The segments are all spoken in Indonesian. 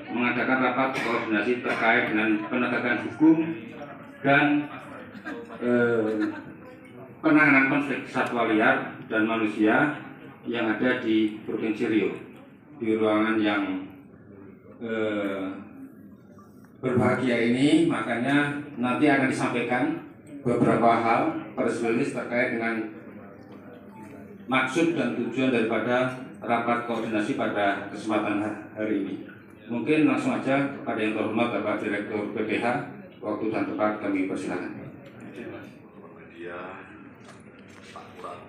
mengadakan rapat koordinasi terkait dengan penegakan hukum dan penanganan konflik satwa liar dan manusia yang ada di Provinsi Riau di ruangan yang berbahagia ini. Makanya nanti akan disampaikan beberapa hal press release terkait dengan maksud dan tujuan daripada rapat koordinasi pada kesempatan hari ini. Mungkin langsung aja kepada yang terhormat Bapak Direktur BPH, waktu dan tempat kami persilakan. Media, tak kurang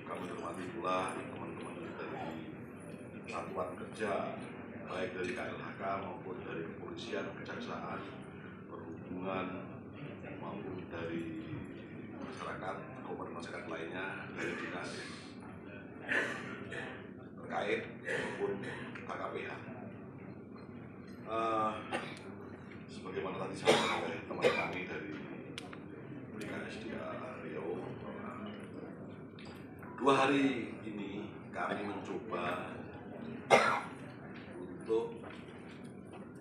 kami hormati pula teman-teman dari satuan kerja, baik dari KLHK maupun dari kepolisian, kejaksaan, perhubungan, maupun dari masyarakat, komponen masyarakat lainnya, dari dinas terkait maupun KKPH. Sebagaimana tadi disampaikan oleh teman kami dari BKSDA Riau, 2 hari ini kami mencoba untuk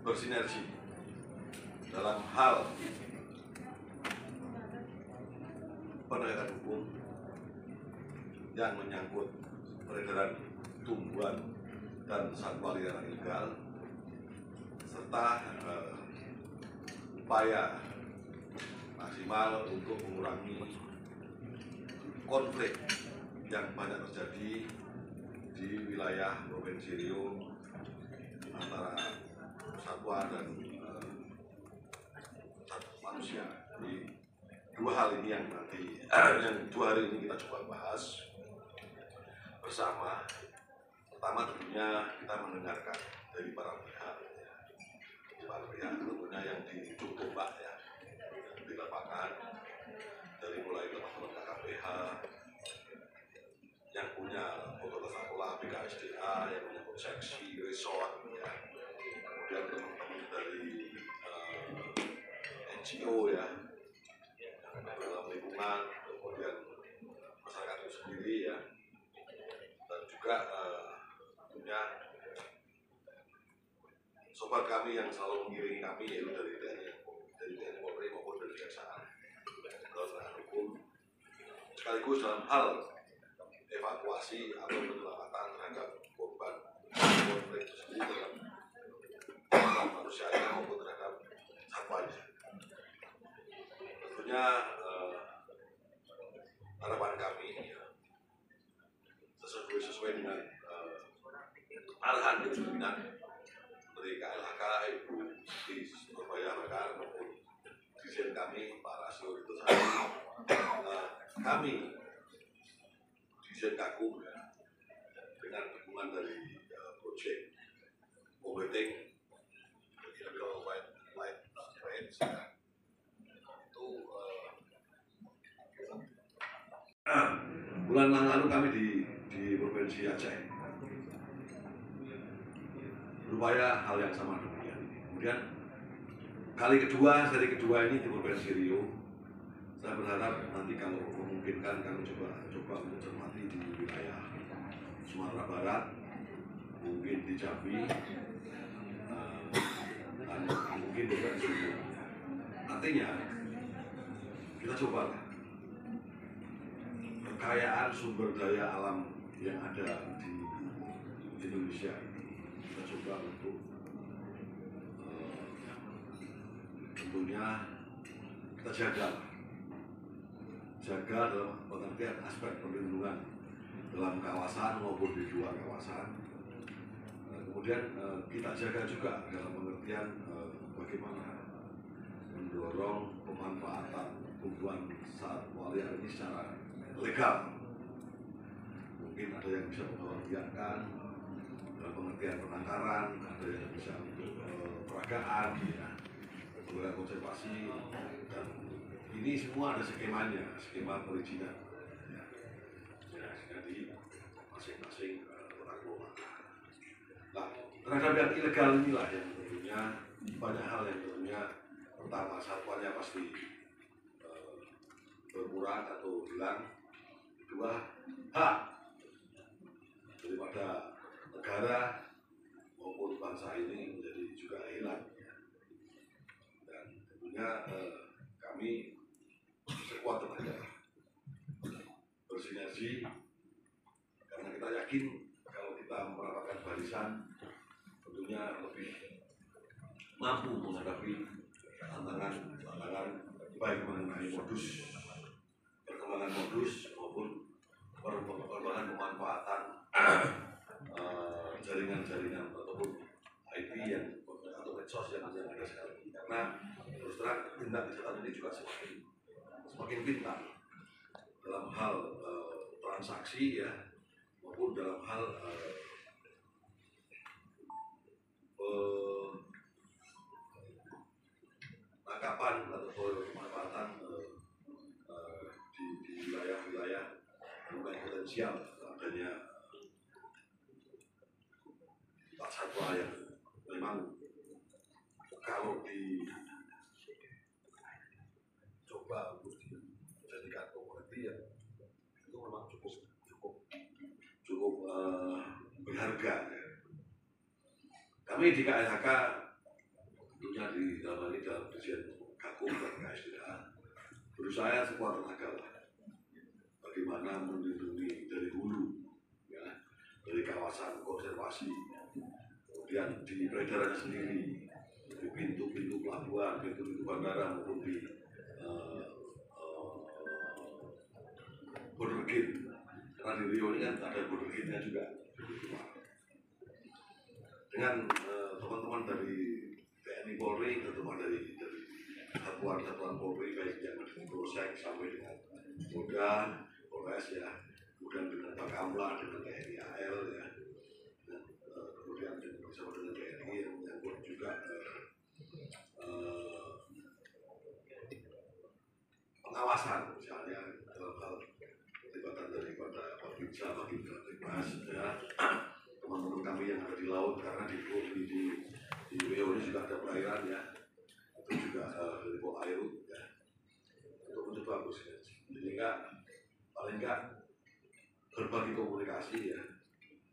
bersinergi dalam hal penegakan hukum yang menyangkut peredaran tumbuhan dan satwa liar ilegal, serta upaya maksimal untuk mengurangi konflik yang banyak terjadi di wilayah Provinsi Riau antara satwa dan manusia. Jadi 2 hal ini yang nanti yang 2 hari ini kita coba bahas bersama. Pertama tentunya kita mendengarkan dari para pihak, tentunya yang di ujung tombak ya, di lapangan, dari mulai teman-teman KKPH yang punya otoritas pola BKSDA, yang punya seksi resort ya, kemudian teman-teman dari NGO ya, dalam lingkungan, kemudian masyarakat itu sendiri ya, dan juga tentunya sobat kami yang selalu mengiringi kami, yaitu dari TNI Polri maupun dari Kejaksaan dalam hukum, sekaligus dalam hal evakuasi atau penyelamatan terhadap korban konflik itu sendiri terhadap manusianya maupun terhadap satwanya. Tentunya harapan kami ya, sesuai dengan arahan dari pimpinan dari KLHK, Ibu di Surabaya Mekar maupun dirjen kami Pak Rasio itu kami dirjen Gakum ya, dengan dukungan dari proyek Mobeting Light Range itu bulan lalu kami di Provinsi Aceh berupaya hal yang sama demikian. Kemudian seri kedua ini di Provinsi Riau. Saya berharap nanti kalau memungkinkan kami coba untuk cermati di wilayah Sumatera Barat, mungkin di Jambi, dan mungkin juga di Sumut. Artinya kita coba kekayaan sumber daya alam yang ada di Indonesia ini, kita coba untuk tentunya kita jaga dalam pengertian aspek perlindungan dalam kawasan maupun di luar kawasan. Kemudian kita jaga juga dalam pengertian bagaimana mendorong pemanfaatan tumbuhan satwa liar ini secara legal. Mungkin ada yang bisa membahagiakan dalam pengertian penangkaran, ada yang bisa untuk peragaan, ya, kemudian konservasi, dan ini semua ada skemanya, skema perizinan. Ya, jadi masing-masing kota kelola. Nah, terhadap yang ilegal inilah yang tentunya banyak hal yang tentunya pertama satwanya pasti berkurang atau hilang. Kedua, hak daripada negara maupun bangsa ini tentunya kami sekuat tenaga bersinergi karena kita yakin kalau kita merapatkan barisan tentunya lebih mampu menghadapi tantangan baik mengenai perkembangan modus maupun perkembangan pemanfaatan jaringan-jaringan ataupun IT atau medsos yang ada sekarang. Karena terus terang tindak kejahatan ini juga semakin pintar dalam hal transaksi ya maupun dalam hal penangkapan atau pemanfaatan di wilayah-wilayah yang potensial adanya satwa yang memang kalau dicoba untuk dijadikan komoditi ya itu memang cukup berharga ya. Kami di KLHK tentunya di dalam ini dalam Dirjen Gakum dan KSDA berusaha sekuat tenaga lah bagaimana melindungi dari hulu ya, dari kawasan konservasi, kemudian di peredarannya sendiri di pintu-pintu pelabuhan, pintu-pintu bandara maupun di border gate karena di Rio ini kan ada border gate-nya juga dengan teman-teman dari TNI Polri, teman-teman dari satuan Polri baik yang ada di Polsek sampai dengan Polda, Polres ya, kemudian dengan Bakamla, dengan TNI AL ya, dan kemudian bersama dengan TNI yang menyangkut juga pengawasan misalnya dalam hal keterlibatan daripada Babinsa, Babinkas ya, teman-teman kami yang ada di laut karena di Rio ini juga ada perairan ya, itu juga dari Polairut ya, untuk mencoba bersinergi sehingga paling enggak berbagi komunikasi ya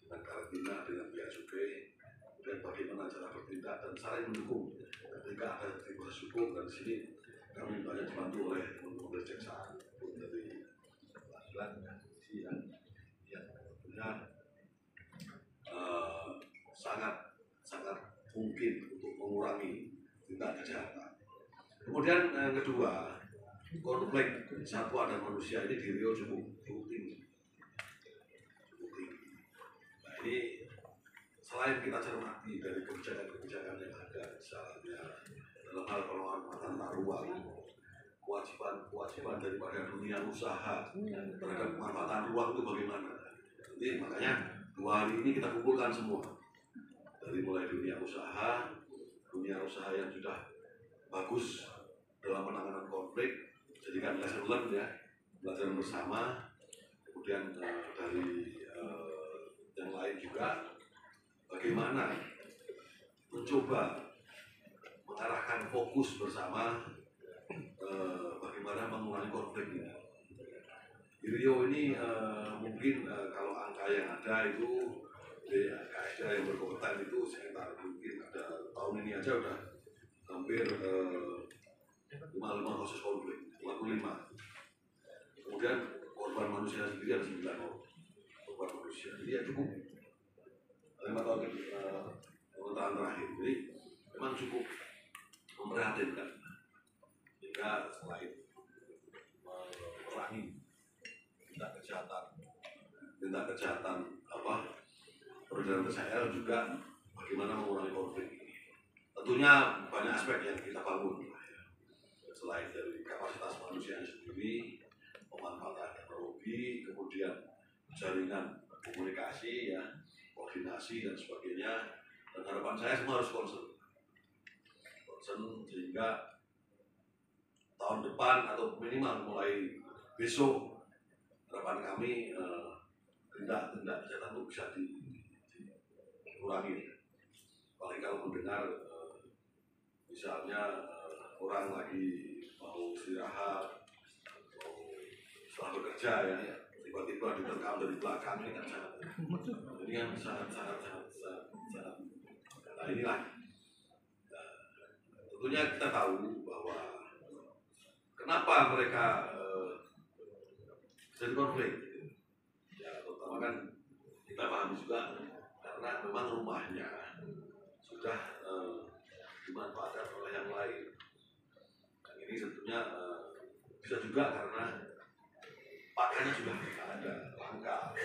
dengan karantina, dengan pihak cukai, kemudian bagaimana cara bertindak dan saling mendukung ketika ada proses hukum. Dan di sini kami banyak dibantu oleh teman-teman dari Kejaksaan maupun dari pengadilan dan polisi yang tentunya sangat mungkin untuk mengurangi tindak kejahatan. Kemudian yang kedua, konflik satwa dan manusia ini di Rio cukup tinggi. Nah ini selain kita cermati dari kebijakan-kebijakan yang ada, misalnya dalam hal pengelolaan tata ruang, kewajiban daripada dunia usaha terhadap pemanfaatan ruang itu bagaimana? Jadi makanya 2 hari ini kita kumpulkan semua dari mulai dunia usaha yang sudah bagus dalam penanganan konflik, jadikan lesson learned ya, pelajaran bersama. Kemudian dari yang lain juga bagaimana mencoba mengarahkan fokus bersama bagaimana mengurangi konflik ini. Di Rio ini mungkin kalau angka yang ada itu di KSDA yang berkompeten itu sekitar mungkin ada tahun ini aja udah hampir 55 kasus konflik, 55. Kemudian korban manusia sendiri ada 9 korban manusia. Jadi ya cukup 5 tahun tahun terakhir. Jadi memang cukup memprihatinkan. Jika selain memerangi tindak kejahatan peredaran SL juga bagaimana mengurangi konflik ini. Tentunya banyak aspek yang kita bangun selain dari kapasitas manusia sendiri, pemanfaatan teknologi, kemudian jaringan komunikasi ya, koordinasi dan sebagainya. Dan harapan saya semua harus concern sehingga tahun depan atau minimal mulai besok harapan kami tindak kejahatan itu bisa dikurangi. Paling kalau mendengar misalnya orang lagi mau istirahat, mau setelah bekerja ya, tiba-tiba diterkam dari belakang, ini kan sangat. Nah inilah tentunya kita tahu bahwa kenapa mereka jadi konflik? Ya, pertama kan kita pahami juga karena memang rumahnya sudah dimanfaatkan oleh yang lain. Dan ini tentunya bisa juga karena pakannya sudah tidak ada, langka.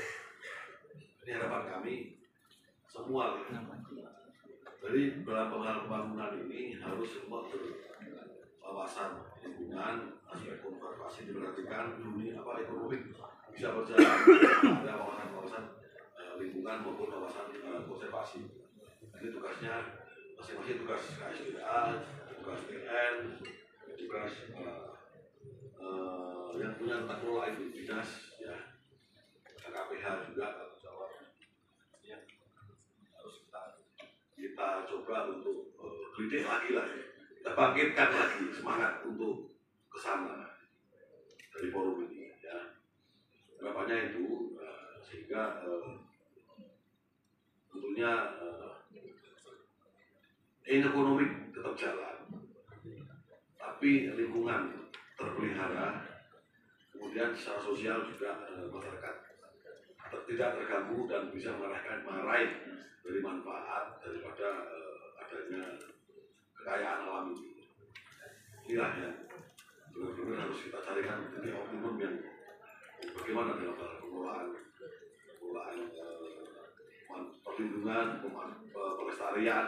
Ini harapan kami semua. Jadi dalam pembangunan ini harus semua berwawasan lingkungan, aspek konservasi diperhatikan, dunia ekonomi bisa berjalan, ada wawasan lingkungan maupun wawasan konservasi. Ini tugasnya masing-masing, tugas KSDA, tugas PN, tugas yang punya tata kelola itu dinas, ya, KPH juga tanggung jawab. Ya, harus kita coba untuk gelitik lagi lah, kita bangkitkan lagi semangat untuk kesana dari forum ini. Ya, harapannya itu sehingga tentunya ekonomi tetap jalan, tapi lingkungan terpelihara, kemudian secara sosial juga masyarakat tidak terganggu dan bisa meraih dari manfaat daripada adanya kekayaan alam ini. Inilah yang benar-benar harus kita carikan titik optimum yang bagaimana dalam pengelolaan perlindungan, pelestarian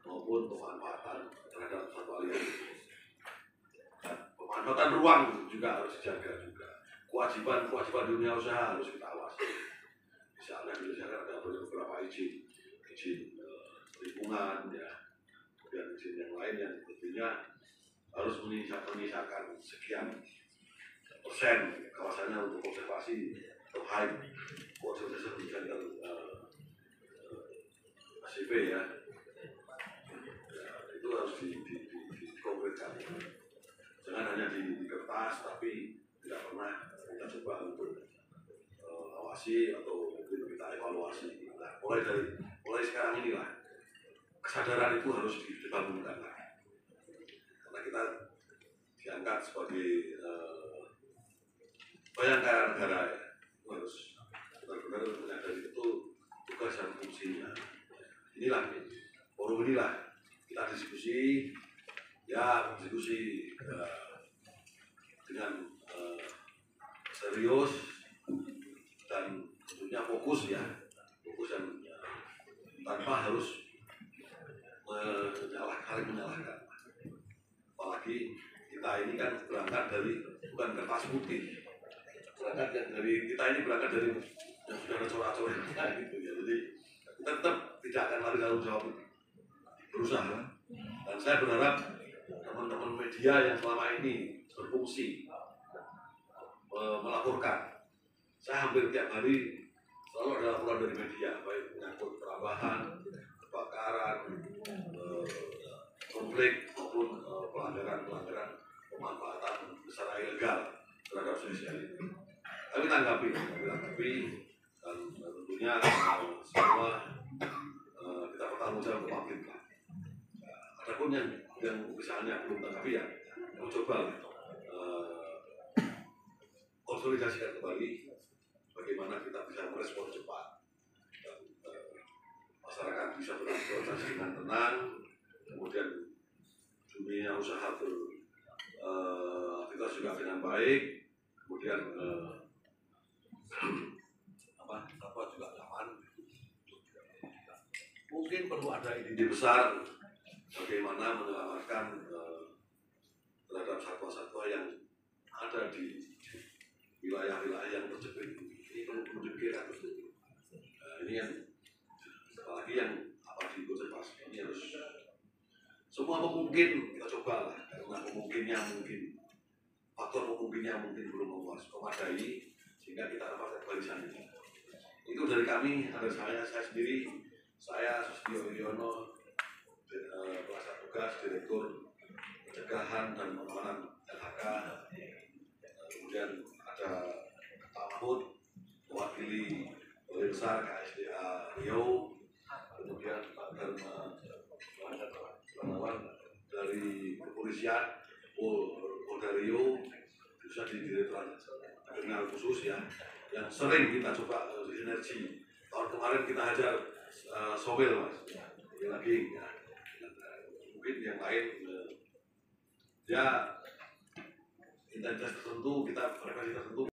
maupun pemanfaatan terhadap satwa liar. Pemanfaatan ruang juga harus dijaga juga. Kewajiban dunia usaha harus kita awasi. Misalnya di Jakarta ada beberapa izin lingkungan, ya, kemudian izin yang lain yang tentunya harus menyisakan sekian persen kawasannya untuk konservasi atau high conservation center ACP, ya. Itu harus dikonkretkan. Jangan hanya di kertas, tapi tidak pernah kita coba untuk awasi atau mungkin kita evaluasi. Nah, mulai sekarang inilah kesadaran itu harus dibangunkan lagi. Karena kita diangkat sebagai bayangkara negara, ya, itu harus benar-benar menyadari itu tugas dan fungsinya. Inilah forum inilah kita diskusi dengan serius dan tentunya fokus dan tanpa harus saling menyalahkan. Apalagi kita ini kan berangkat dari bukan kertas putih, kita ini berangkat dari yang sudah ada corak-corak gitu, ya. Jadi kita tetap tidak akan lari tanggung jawab, berusaha. Dan saya berharap teman-teman media yang selama ini berfungsi melaporkan. Saya hampir tiap hari selalu ada laporan dari media, baik menyangkut perambahan, kebakaran, konflik maupun pelanggaran pemanfaatan secara ilegal terhadap sosial ini. Kami tanggapi dan tentunya semua kita bertanggung jawab untuk publik. Adapun yang misalnya belum tanggapi, ya, kami coba konsolidasikan kembali bagaimana kita bisa merespon cepat dan masyarakat bisa beradaptasi dengan tenang, kemudian dunia usaha kita juga dengan baik, kemudian juga aman. Mungkin perlu ada ide besar bagaimana menyelamatkan terhadap satwa-satwa yang ada di wilayah-wilayah yang terjepit. Ini perlu dipikirkan. Ini yang apalagi yang di konservasi ini harus semua memungkin kita coba lah, karena faktor memungkinnya mungkin belum memadai sehingga kita dapatkan barisan ini. Itu dari kami, ada saya sendiri, saya Susilo Wiono, pelaksana tugas Direktur Pencegahan dan Penanganan LHK, kemudian ada Pak Mahmud mewakili Balai Besar KSDA Riau, kemudian Pak Dharma dari kepolisian Polda Riau, kriminal khusus ya, yang sering kita coba sinergi. Tahun kemarin kita hajar Sobel mas, ini lagi ya. Mungkin yang lain ya intensitas tertentu, kita frekuensi tertentu.